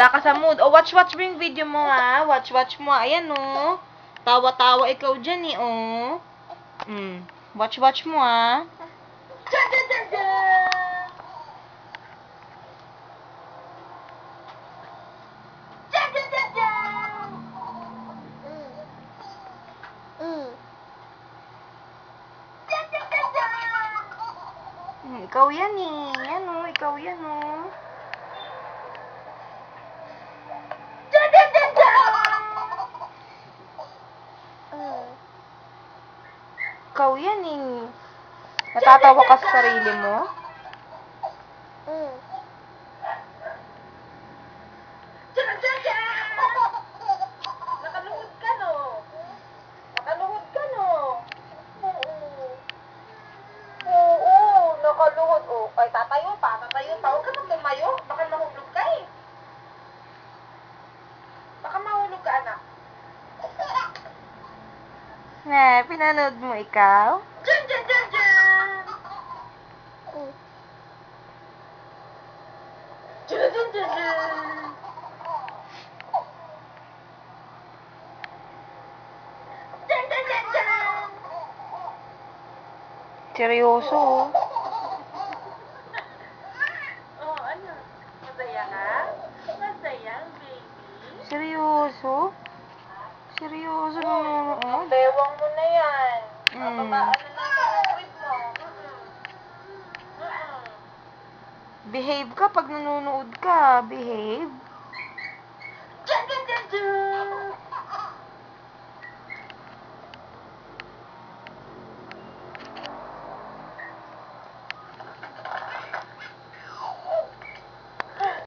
Wala ka sa mood. O, watch mo yung video mo, ha? Watch mo. Ayan, oh. Tawa-tawa ikaw dyan, eh, oh. Watch mo, ha? Ikaw yan, eh. Yan, oh. Ikaw yan, oh. Ikaw yan, eh. Natatawa ka sa sarili mo? Nakaluhod ka, no? Nakaluhod ka, no? Oo, nakaluhod. Oh, ay, tatayo pa. Huwag ka nang tumayo. Baka mahulog ka, eh. Baka mahulog ka, anak. Pinanood mo ikaw? Dyan! Seryoso, oh. Oh, ano? Masaya ka? Masaya, baby? Seryoso? Seryoso nanonood? Ang bewang mo na yan. Mm. Babaan na ng trip mo. Behave ka pag nanonood ka. Behave. Dyan!